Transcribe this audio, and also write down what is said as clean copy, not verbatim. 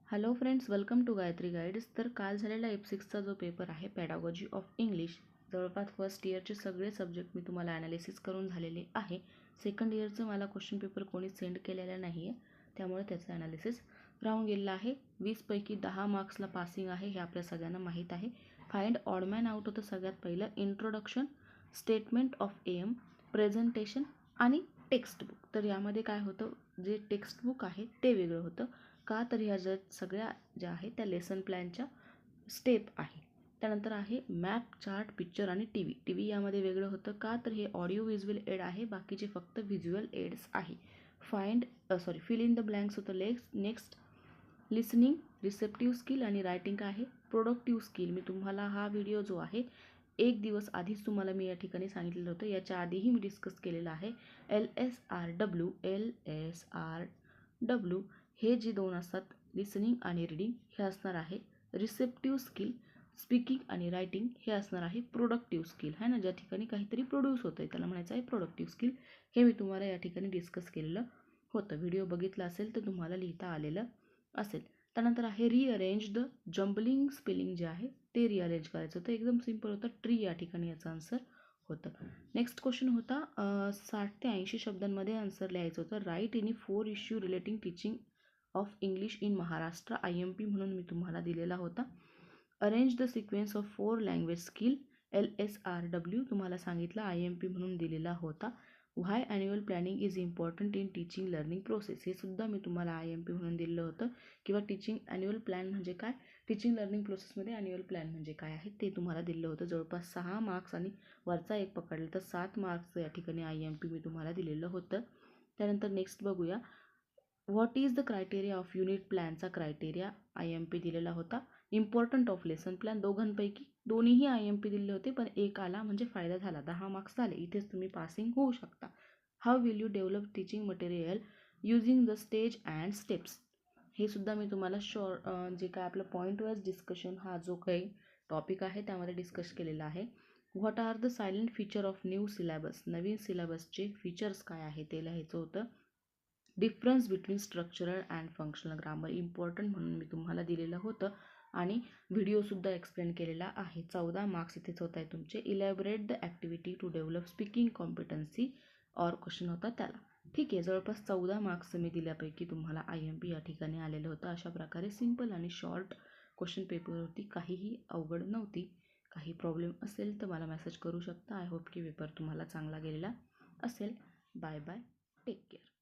Hello friends, welcome to Gayatri guides. तर काल झालेला F6चा जो पेपर आहे पॅडागॉजी ऑफ इंग्लिश, जवळपास फर्स्ट इयरचे सगळे सब्जेक्ट मी तुम्हाला ॲनालिसिस करून झालेले आहे. सेकंड इयरचं मला क्वेश्चन पेपर कोणी सेंड केलेलं नाही आहे, त्यामुळे त्याचं ॲनालिसिस राहून गेलेलं आहे. 20 पैकी 10 मार्क्सला पासिंग आहे हे आपल्या सगळ्यांना माहीत आहे. फाइंड ऑड मॅन आउट होतं सगळ्यात पहिलं. Introduction, statement of aim, presentation आणि टेक्स्ट बुक. तर यामध्ये काय होतं, जे टेक्स्ट बुक आहे ते वेगळं होतं का, तर ह्या सगळ्या ज्या आहेत त्या लेसन प्लॅनच्या स्टेप आहे. त्यानंतर आहे मॅप, चार्ट, पिक्चर आणि टी व्ही यामध्ये वेगळं होतं का, तर हे ऑडिओ व्हिज्युअल एड आहे, बाकीचे फक्त व्हिज्युअल एड्स आहे. फिल इन द ब्लँक्स होतं. नेक्स्ट लिसनिंग, रिसेप्टिव्ह स्किल आणि रायटिंग काय आहे, प्रोडक्टिव्ह स्किल. मी तुम्हाला हा व्हिडिओ जो आहे एक दिवस आधीच तुम्हाला मी या ठिकाणी सांगितलेलं होतं, याच्या आधीही मी डिस्कस केलेलं आहे. LSRW हे जे दोन असतात, लिसनिंग आणि रीडिंग, हे असणार आहे रिसेप्टिव्ह स्किल. स्पीकिंग आणि रायटिंग हे असणार आहे प्रोडक्टिव्ह स्किल, है ना, ज्या ठिकाणी काहीतरी प्रोड्यूस होतं आहे त्याला म्हणायचं आहे प्रोडक्टिव्ह स्किल. हे मी तुम्हाला या ठिकाणी डिस्कस केलेलं होतं. व्हिडिओ बघितला असेल तर तुम्हाला लिहिता आलेलं असेल. त्यानंतर आहे रिअरेंज द जम्बलिंग स्पेलिंग जे आहे ते रिअरेंज करायचं होतं. एकदम सिम्पल होतं. ट्री या ठिकाणी याचं आन्सर होतं. नेक्स्ट क्वेश्चन होता 60 ते 80 शब्दांमध्ये आन्सर लिहायचं होतं. Write any 4 issue relating teaching of English in Maharashtra. IMP म्हणून मी तुम्हाला दिलेला होता. Arrange the sequence of 4 language skill. LSRW तुम्हाला सांगितलं, IMP म्हणून दिलेला होता. Why annual planning is important in teaching learning process. हे सुद्धा मी तुम्हाला IMP म्हणून दिलेलं होतं. किंवा टीचिंग ॲन्युअल प्लॅन म्हणजे काय, टीचिंग लर्निंग प्रोसेसमध्ये ॲन्युअल प्लॅन म्हणजे काय आहे ते तुम्हाला दिलं होतं. जवळपास 6 मार्क्स आणि वरचा एक पकडलं तर 7 मार्क्सचं या ठिकाणी IMP मी तुम्हाला दिलेलं होतं. त्यानंतर नेक्स्ट बघूया, what is the criteria of unit प्लॅनचा क्रायटेरिया IMP दिलेला होता. इम्पॉर्टंट ऑफ लेसन प्लॅन, दोघांपैकी दोन्हीही IMP दिले होते, पण एक आला म्हणजे फायदा झाला, 10 मार्क्स झाले, इथेच तुम्ही पासिंग होऊ शकता. How will you develop teaching material using the stage and steps. हे सुद्धा मी तुम्हाला जे काय आपलं पॉईंट वाईज डिस्कशन, हा जो काही टॉपिक आहे त्यामध्ये डिस्कस केलेला आहे. What are the silent feature of new syllabus. नवीन सिलेबसचे फीचर्स काय आहे ते लिहायचं होतं. Difference between structural and functional grammar important म्हणून मी तुम्हाला दिलेलं होतं आणि व्हिडिओसुद्धा एक्सप्लेन केलेला आहे. 14 मार्क्स इथेच होत आहे तुमचे. Elaborate the activity to develop speaking competency or question होता त्याला. ठीक आहे, जवळपास 14 मार्क्स मी दिल्यापैकी तुम्हाला IMP या ठिकाणी आलेलं होतं. अशा प्रकारे सिम्पल आणि शॉर्ट क्वेश्चन पेपरवरती काहीही अवघड नव्हती. काही प्रॉब्लेम असेल तर मला मेसेज करू शकता. आय होप की पेपर तुम्हाला चांगला गेलेला असेल. Bye bye, take care.